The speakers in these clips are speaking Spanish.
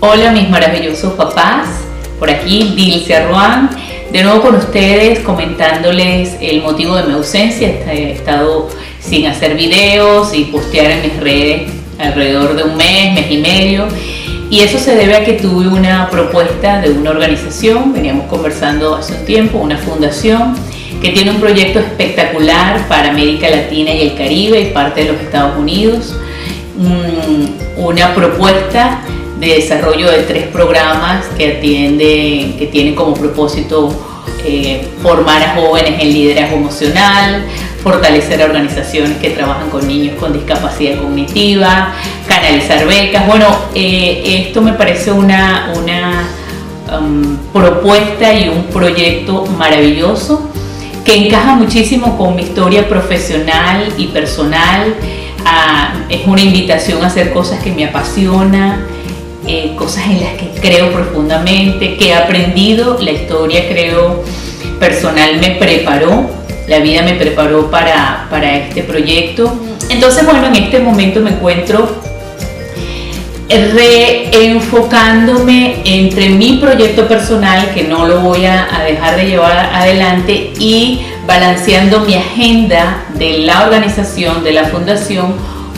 Hola mis maravillosos papás, por aquí Dilcia Ruan, de nuevo con ustedes comentándoles el motivo de mi ausencia. He estado sin hacer videos y postear en mis redes alrededor de un mes y medio, y eso se debe a que tuve una propuesta de una organización, veníamos conversando hace un tiempo, una fundación que tiene un proyecto espectacular para América Latina y el Caribe y parte de los Estados Unidos, una propuesta de desarrollo de 3 programas que tienen como propósito formar a jóvenes en liderazgo emocional, fortalecer a organizaciones que trabajan con niños con discapacidad cognitiva, canalizar becas. Bueno, esto me parece una propuesta y un proyecto maravilloso que encaja muchísimo con mi historia profesional y personal. Es una invitación a hacer cosas que me apasionan, cosas en las que creo profundamente, que he aprendido. La historia, creo, personal me preparó, la vida me preparó para este proyecto. Entonces, bueno, en este momento me encuentro reenfocándome entre mi proyecto personal, que no lo voy a dejar de llevar adelante, y balanceando mi agenda de la organización, de la fundación,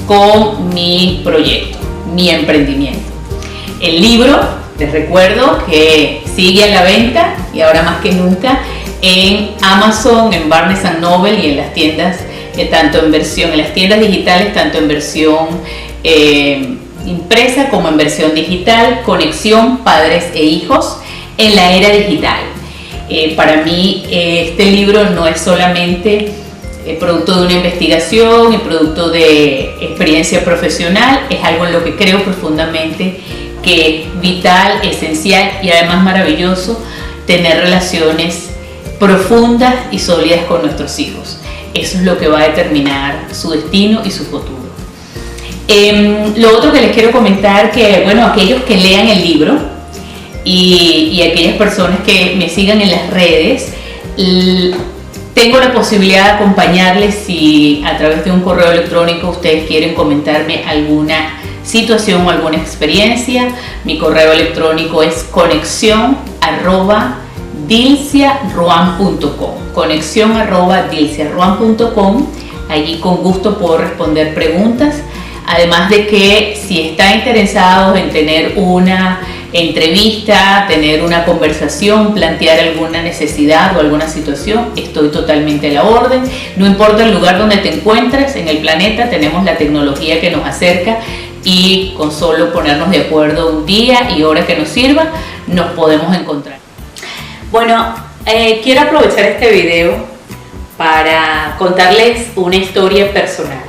con mi proyecto, mi emprendimiento. El libro, les recuerdo que sigue a la venta y ahora más que nunca en Amazon, en Barnes & Noble y en las tiendas, en las tiendas digitales, tanto en versión impresa como en versión digital. Conexión Padres e Hijos en la Era Digital. Para mí este libro no es solamente producto de una investigación y producto de experiencia profesional, es algo en lo que creo profundamente, que es vital, esencial y además maravilloso tener relaciones profundas y sólidas con nuestros hijos. Eso es lo que va a determinar su destino y su futuro. Lo otro que les quiero comentar, que bueno, aquellos que lean el libro y aquellas personas que me sigan en las redes, tengo la posibilidad de acompañarles si a través de un correo electrónico ustedes quieren comentarme alguna situación o alguna experiencia. Mi correo electrónico es conexion@dilciaruan.com, conexion@dilciaruan.com. Allí con gusto puedo responder preguntas. Además de que si están interesados en tener una entrevista, tener una conversación, plantear alguna necesidad o alguna situación, estoy totalmente a la orden. No importa el lugar donde te encuentres en el planeta, tenemos la tecnología que nos acerca y con solo ponernos de acuerdo un día y hora que nos sirva, nos podemos encontrar. Bueno, quiero aprovechar este video para contarles una historia personal.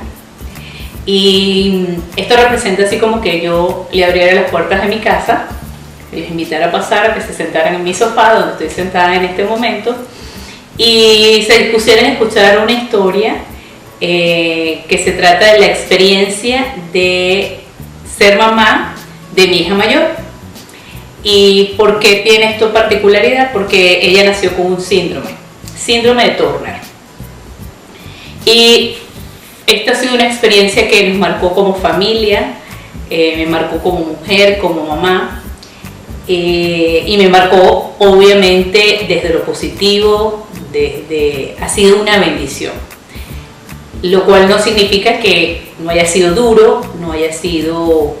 Y esto representa así como que yo le abriera las puertas de mi casa, les invitara a pasar, a que se sentaran en mi sofá donde estoy sentada en este momento y se dispusieran a escuchar una historia que se trata de la experiencia de ser mamá de mi hija mayor. ¿Y por qué tiene esto particularidad? Porque ella nació con un síndrome de Turner. Y esta ha sido una experiencia que nos marcó como familia, me marcó como mujer, como mamá, y me marcó obviamente desde lo positivo, ha sido una bendición. Lo cual no significa que no haya sido duro, no haya sido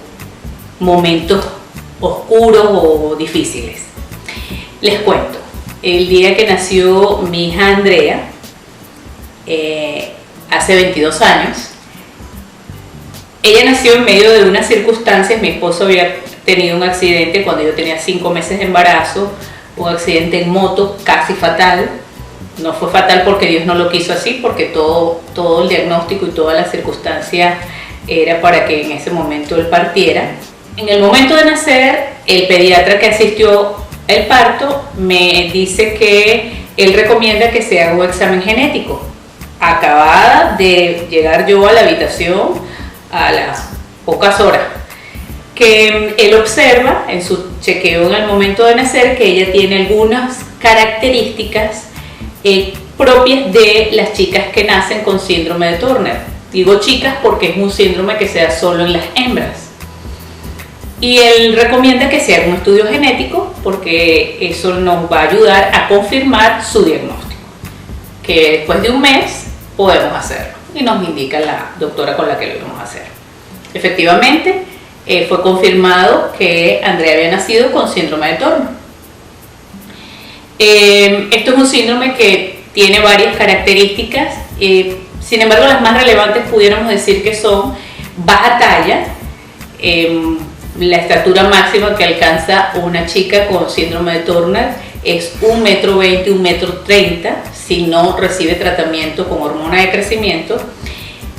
momentos oscuros o difíciles. Les cuento, el día que nació mi hija Andrea, hace 22 años, ella nació en medio de unas circunstancias. Mi esposo había tenido un accidente cuando yo tenía 5 meses de embarazo, un accidente en moto casi fatal. No fue fatal porque Dios no lo quiso así, porque todo el diagnóstico y todas las circunstancias era para que en ese momento él partiera. En el momento de nacer, el pediatra que asistió al parto me dice que él recomienda que se haga un examen genético. Acabada de llegar yo a la habitación a las pocas horas, que él observa en su chequeo en el momento de nacer que ella tiene algunas características propias de las chicas que nacen con síndrome de Turner. Digo chicas porque es un síndrome que se da solo en las hembras. Y él recomienda que se haga un estudio genético porque eso nos va a ayudar a confirmar su diagnóstico, que después de un mes podemos hacerlo, y nos indica la doctora con la que lo íbamos a hacer. Efectivamente, fue confirmado que Andrea había nacido con síndrome de Turner. Esto es un síndrome que tiene varias características, sin embargo las más relevantes pudiéramos decir que son baja talla, la estatura máxima que alcanza una chica con síndrome de Turner es 1,20 m, 1,30 m si no recibe tratamiento con hormona de crecimiento,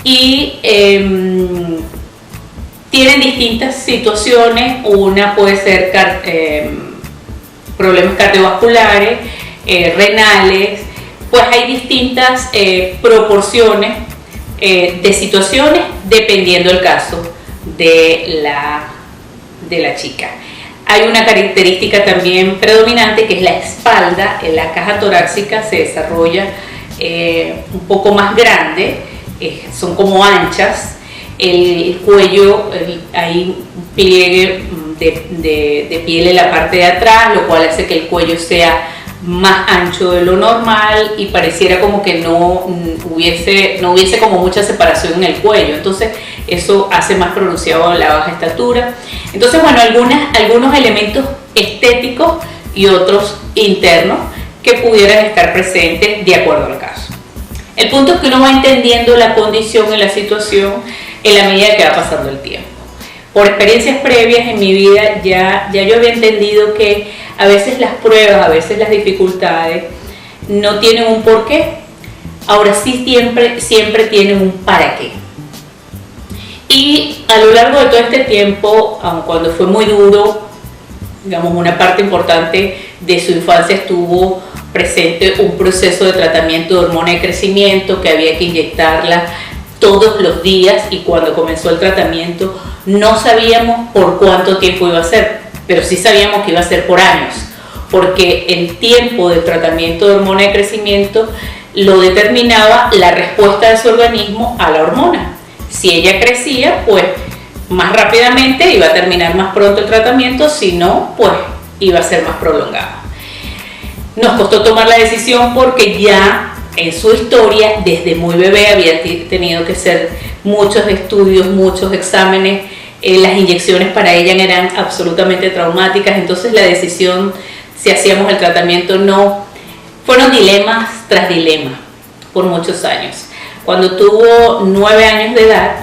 y tienen distintas situaciones. Una puede ser problemas cardiovasculares, renales, pues hay distintas proporciones de situaciones dependiendo del caso de la chica. Hay una característica también predominante que es la espalda. En la caja torácica se desarrolla un poco más grande, son como anchas. El cuello, hay un pliegue de piel en la parte de atrás, lo cual hace que el cuello sea más ancho de lo normal y pareciera como que no hubiese como mucha separación en el cuello. Entonces eso hace más pronunciado la baja estatura. Entonces, bueno, algunos elementos estéticos y otros internos que pudieran estar presentes de acuerdo al caso. El punto es que uno va entendiendo la condición y la situación en la medida que va pasando el tiempo. Por experiencias previas en mi vida ya yo había entendido que a veces las pruebas, a veces las dificultades no tienen un porqué, ahora sí siempre tienen un para qué. Y a lo largo de todo este tiempo, aun cuando fue muy duro, digamos, una parte importante de su infancia estuvo presente un proceso de tratamiento de hormona de crecimiento que había que inyectarla todos los días, y cuando comenzó el tratamiento no sabíamos por cuánto tiempo iba a ser, pero sí sabíamos que iba a ser por años, porque el tiempo del tratamiento de hormona de crecimiento lo determinaba la respuesta de su organismo a la hormona. Si ella crecía, pues más rápidamente iba a terminar más pronto el tratamiento, si no, pues iba a ser más prolongado. Nos costó tomar la decisión porque ya en su historia, desde muy bebé, había tenido que hacer muchos estudios, muchos exámenes. Las inyecciones para ella eran absolutamente traumáticas, entonces la decisión si hacíamos el tratamiento no, fueron dilemas tras dilemas por muchos años. Cuando tuvo 9 años de edad,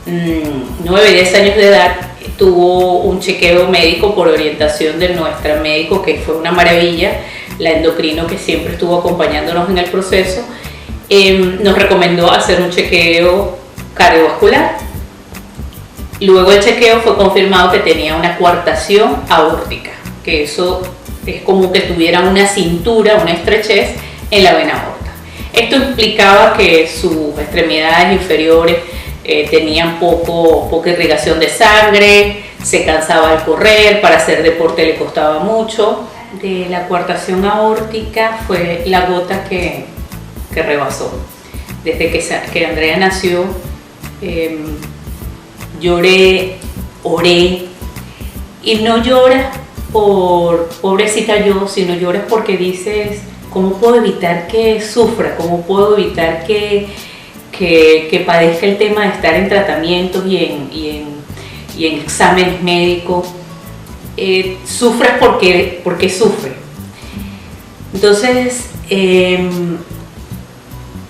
9, 10 años de edad, tuvo un chequeo médico por orientación de nuestra médico, que fue una maravilla, la endocrino, que siempre estuvo acompañándonos en el proceso. Nos recomendó hacer un chequeo cardiovascular. Luego el chequeo fue confirmado que tenía una coartación aórtica, que eso es como que tuviera una cintura, una estrechez en la vena aorta. Esto implicaba que sus extremidades inferiores tenían poca irrigación de sangre, se cansaba al correr, para hacer deporte le costaba mucho. De la coartación aórtica fue la gota que rebasó. Desde que Andrea nació, lloré, oré, y no lloras por pobrecita yo, sino lloras porque dices, ¿cómo puedo evitar que sufra? ¿Cómo puedo evitar que padezca el tema de estar en tratamientos y en exámenes médicos? Sufras porque sufre. Entonces,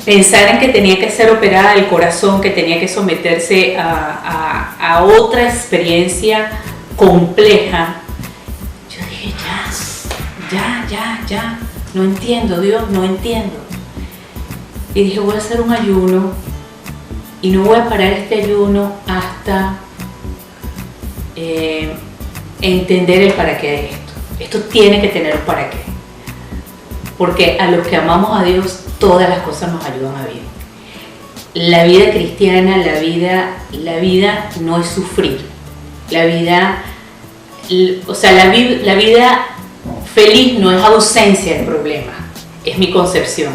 pensar en que tenía que ser operada del corazón, que tenía que someterse a otra experiencia compleja, yo dije, ya, no entiendo, Dios, no entiendo. Y dije, voy a hacer un ayuno y no voy a parar este ayuno hasta entender el para qué de esto. Esto tiene que tener un para qué. Porque a los que amamos a Dios, todas las cosas nos ayudan a bien. La vida cristiana, la vida no es sufrir. La vida feliz no es ausencia de problemas, es mi concepción.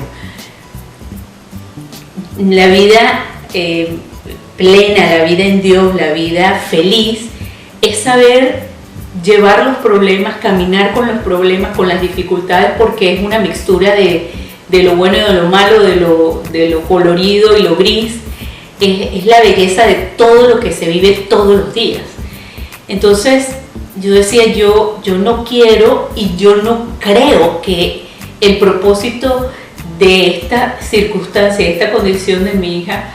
La vida plena, la vida en Dios, la vida feliz, es saber llevar los problemas, caminar con los problemas, con las dificultades, porque es una mixtura de lo bueno y de lo malo, de lo colorido y lo gris. Es la belleza de todo lo que se vive todos los días. Entonces yo decía, yo no quiero y yo no creo que el propósito de esta circunstancia, de esta condición de mi hija,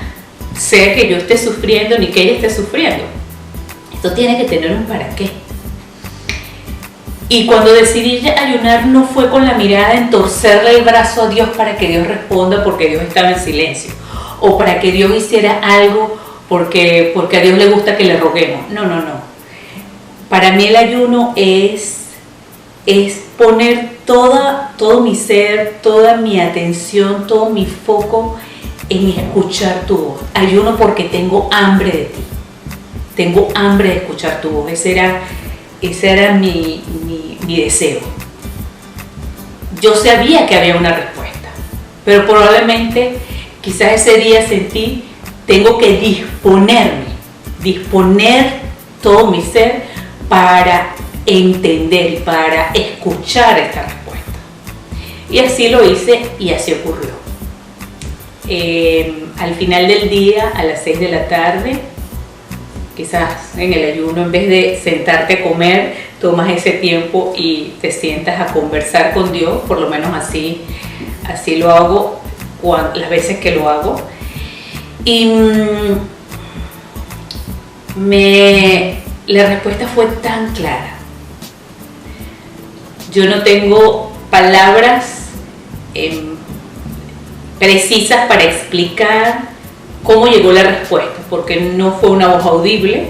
sea que yo esté sufriendo ni que ella esté sufriendo. Esto tiene que tener un para qué. Y cuando decidí ayunar no fue con la mirada en torcerle el brazo a Dios para que Dios responda porque Dios estaba en silencio, o para que Dios hiciera algo porque a Dios le gusta que le roguemos. No. Para mí el ayuno es poner todo mi ser, toda mi atención, todo mi foco en escuchar tu voz. Ayuno porque tengo hambre de ti. Tengo hambre de escuchar tu voz. Ese era mi deseo. Yo sabía que había una respuesta, pero probablemente, quizás ese día sentí, tengo que disponer todo mi ser para entender, para escuchar esta respuesta. Y así lo hice y así ocurrió. Al final del día, a las 6 de la tarde, quizás en el ayuno, en vez de sentarte a comer, tomas ese tiempo y te sientas a conversar con Dios. Por lo menos así lo hago las veces que lo hago. Y la respuesta fue tan clara. Yo no tengo palabras precisas para explicar cómo llegó la respuesta, porque no fue una voz audible,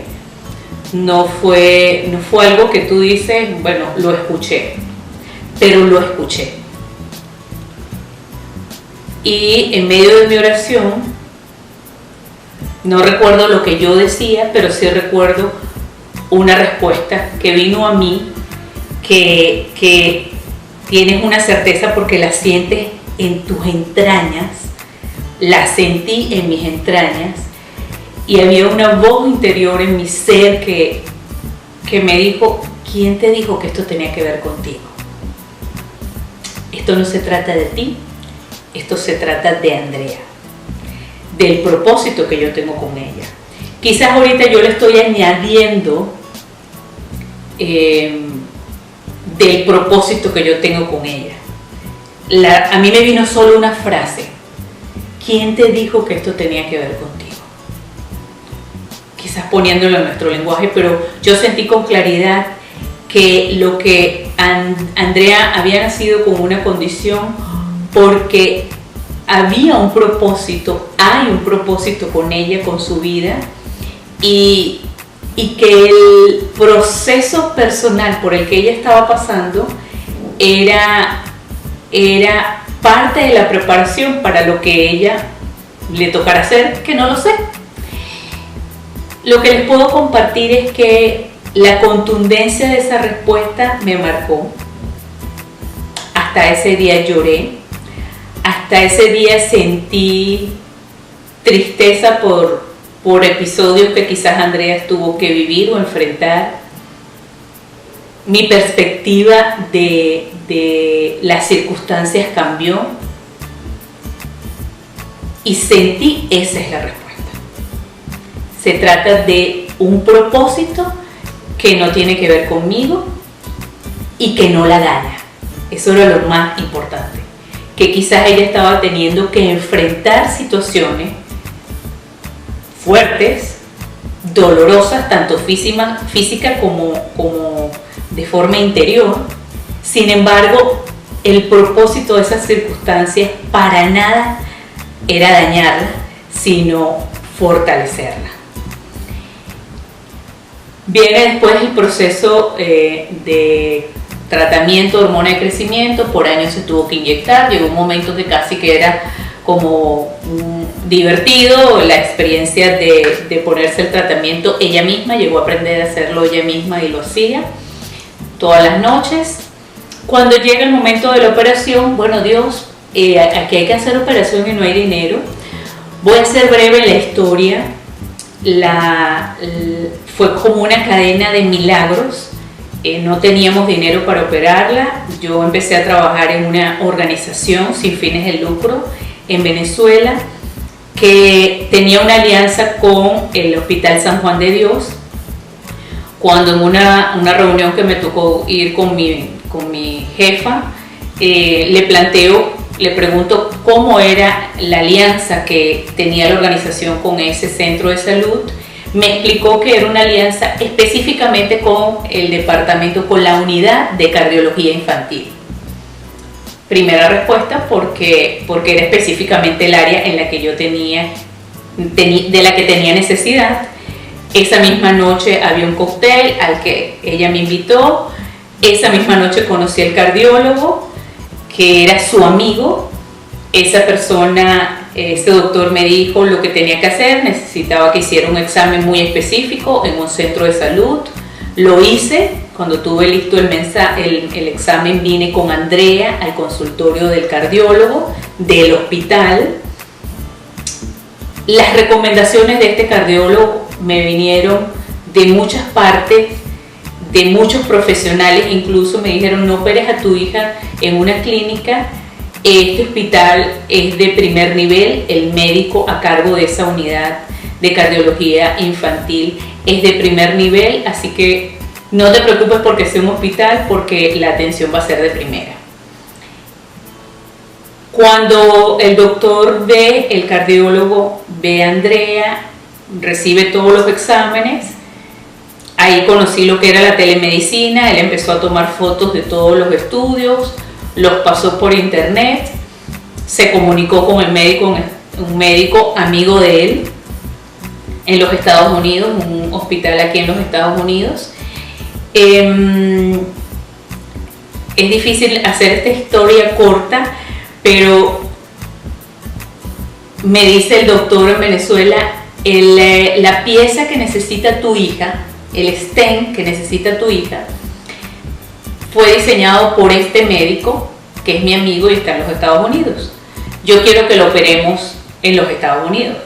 no fue algo que tú dices, bueno, lo escuché, pero lo escuché. Y en medio de mi oración, no recuerdo lo que yo decía, pero sí recuerdo una respuesta que vino a mí, que tienes una certeza porque la sientes en tus entrañas. La sentí en mis entrañas y había una voz interior en mi ser que me dijo, ¿quién te dijo que esto tenía que ver contigo? Esto no se trata de ti, esto se trata de Andrea, del propósito que yo tengo con ella. Quizás ahorita yo le estoy añadiendo del propósito que yo tengo con ella. A mí me vino solo una frase. ¿Quién te dijo que esto tenía que ver contigo? Quizás poniéndolo en nuestro lenguaje, pero yo sentí con claridad que lo que Andrea había nacido con una condición porque había un propósito, hay un propósito con ella, con su vida, y que el proceso personal por el que ella estaba pasando era parte de la preparación para lo que ella le tocará hacer, que no lo sé. Lo que les puedo compartir es que la contundencia de esa respuesta me marcó. Hasta ese día lloré, hasta ese día sentí tristeza por episodios que quizás Andrea tuvo que vivir o enfrentar. Mi perspectiva de las circunstancias cambió y sentí, esa es la respuesta. Se trata de un propósito que no tiene que ver conmigo y que no la daña. Eso era lo más importante. Que quizás ella estaba teniendo que enfrentar situaciones fuertes, dolorosas, tanto física como de forma interior. Sin embargo, el propósito de esas circunstancias para nada era dañarla, sino fortalecerla. Viene después el proceso de tratamiento de hormona de crecimiento. Por años se tuvo que inyectar. Llegó un momento que casi que era como divertido la experiencia de ponerse el tratamiento ella misma. Llegó a aprender a hacerlo ella misma y lo hacía todas las noches. Cuando llega el momento de la operación, bueno, Dios, aquí hay que hacer operación y no hay dinero. Voy a ser breve la historia. fue como una cadena de milagros. No teníamos dinero para operarla. Yo empecé a trabajar en una organización sin fines de lucro en Venezuela que tenía una alianza con el Hospital San Juan de Dios. Cuando en una reunión que me tocó ir con mi jefa, le pregunto cómo era la alianza que tenía la organización con ese centro de salud. Me explicó que era una alianza específicamente con el departamento, con la unidad de cardiología infantil. Primera respuesta, porque era específicamente el área en la que yo de la que tenía necesidad. Esa misma noche había un cóctel al que ella me invitó. Esa misma noche conocí al cardiólogo, que era su amigo. Esa persona, ese doctor me dijo lo que tenía que hacer. Necesitaba que hiciera un examen muy específico en un centro de salud. Lo hice. Cuando tuve listo el examen, vine con Andrea al consultorio del cardiólogo del hospital. Las recomendaciones de este cardiólogo me vinieron de muchas partes, de muchos profesionales. Incluso me dijeron: no operes a tu hija en una clínica, este hospital es de primer nivel, el médico a cargo de esa unidad de cardiología infantil es de primer nivel, así que no te preocupes porque sea un hospital, porque la atención va a ser de primera. Cuando el doctor el cardiólogo ve a Andrea, recibe todos los exámenes, ahí conocí lo que era la telemedicina. Él empezó a tomar fotos de todos los estudios, los pasó por internet, se comunicó con el médico, un médico amigo de él en los Estados Unidos, un hospital aquí en los Estados Unidos. Es difícil hacer esta historia corta, pero me dice el doctor en Venezuela: la pieza que necesita tu hija, el stent que necesita tu hija, fue diseñado por este médico, que es mi amigo y está en los Estados Unidos. Yo quiero que lo operemos en los Estados Unidos.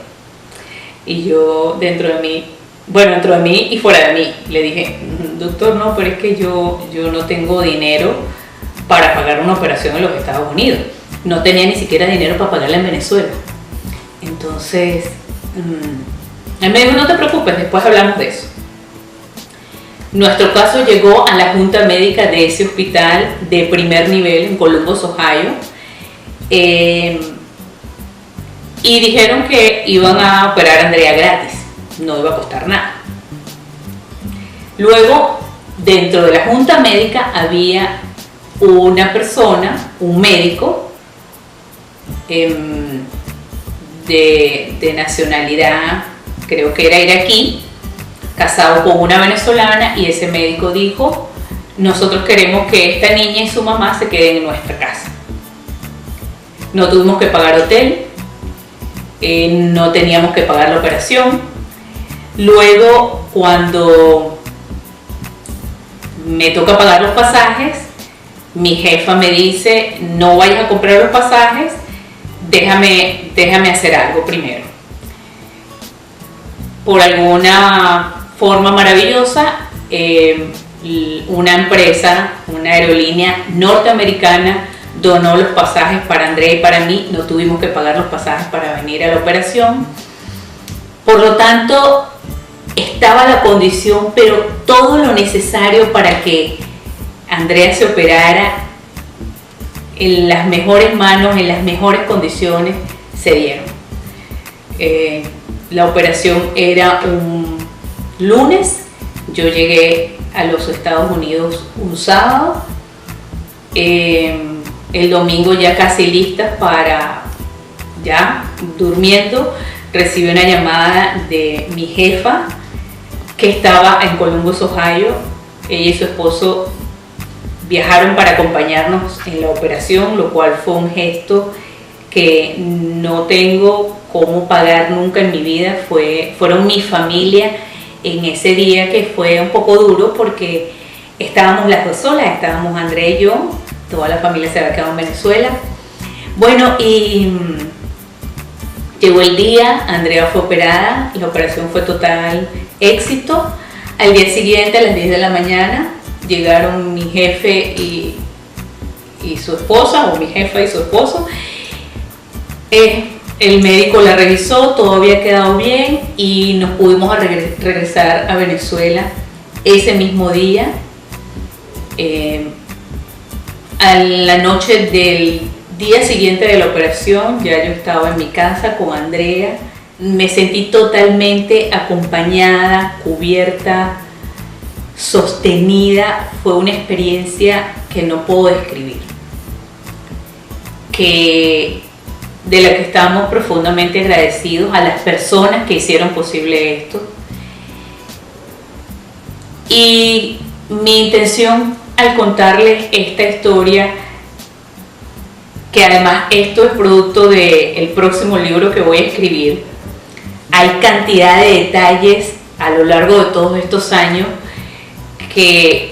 Y yo, dentro de mí y fuera de mí, le dije: doctor, no, pero es que yo no tengo dinero para pagar una operación en los Estados Unidos. No tenía ni siquiera dinero para pagarla en Venezuela. Entonces, él me dijo: no te preocupes, después hablamos de eso. Nuestro caso llegó a la junta médica de ese hospital de primer nivel en Columbus, Ohio, y dijeron que iban a operar a Andrea gratis, no iba a costar nada. Luego, dentro de la junta médica había una persona, un médico de nacionalidad, creo que era iraquí, casado con una venezolana, y ese médico dijo: nosotros queremos que esta niña y su mamá se queden en nuestra casa. No tuvimos que pagar hotel, no teníamos que pagar la operación. Luego, cuando me toca pagar los pasajes, mi jefa me dice: no vayas a comprar los pasajes, déjame hacer algo primero. Por alguna forma maravillosa, una empresa, una aerolínea norteamericana, donó los pasajes para Andrea y para mí. No tuvimos que pagar los pasajes para venir a la operación. Por lo tanto, estaba la condición, pero todo lo necesario para que Andrea se operara en las mejores manos, en las mejores condiciones, se dieron. La operación era un lunes, yo llegué a los Estados Unidos un sábado, el domingo ya casi listas para, ya durmiendo, recibí una llamada de mi jefa que estaba en Columbus, Ohio. Ella y su esposo viajaron para acompañarnos en la operación, lo cual fue un gesto que no tengo cómo pagar nunca en mi vida. Fueron mi familia en ese día, que fue un poco duro porque estábamos las dos solas, estábamos Andrea y yo, toda la familia se había quedado en Venezuela. Bueno, y Llegó el día, Andrea fue operada, la operación fue total éxito. Al día siguiente, a las 10 de la mañana, llegaron mi jefe y su esposa, o mi jefa y su esposo. El médico la revisó, todo había quedado bien y nos pudimos regresar a Venezuela ese mismo día. A la noche del día siguiente de la operación ya yo estaba en mi casa con Andrea. Me sentí totalmente acompañada, cubierta, sostenida. Fue una experiencia que no puedo describir, de la que estamos profundamente agradecidos a las personas que hicieron posible esto. Y mi intención al contarles esta historia, que además esto es producto del próximo libro que voy a escribir, hay cantidad de detalles a lo largo de todos estos años que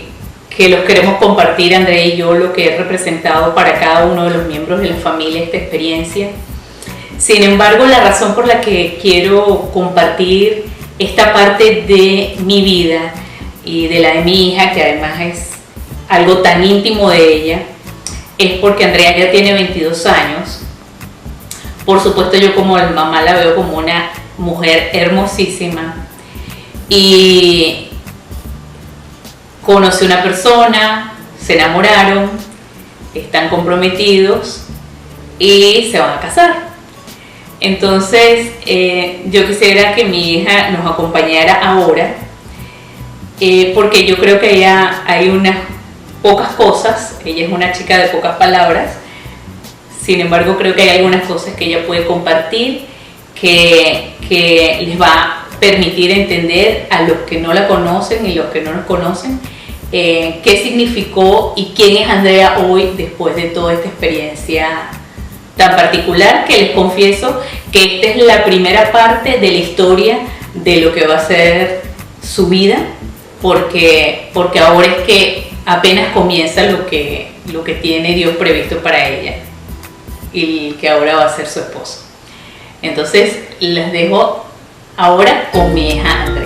los queremos compartir, Andrea y yo, lo que he representado para cada uno de los miembros de la familia esta experiencia. Sin embargo, la razón por la que quiero compartir esta parte de mi vida y de la de mi hija, que además es algo tan íntimo de ella, es porque Andrea ya tiene 22 años. Por supuesto, yo como mamá la veo como una mujer hermosísima, y conoce una persona, se enamoraron, están comprometidos y se van a casar. Entonces yo quisiera que mi hija nos acompañara ahora, porque yo creo que ella hay unas pocas cosas, ella es una chica de pocas palabras, sin embargo creo que hay algunas cosas que ella puede compartir que les va a permitir entender a los que no la conocen y los que no nos conocen qué significó y quién es Andrea hoy después de toda esta experiencia tan particular, que les confieso que esta es la primera parte de la historia de lo que va a ser su vida, porque ahora es que apenas comienza lo que tiene Dios previsto para ella y que ahora va a ser su esposo. Entonces les dejo ahora con mi hija Andrea.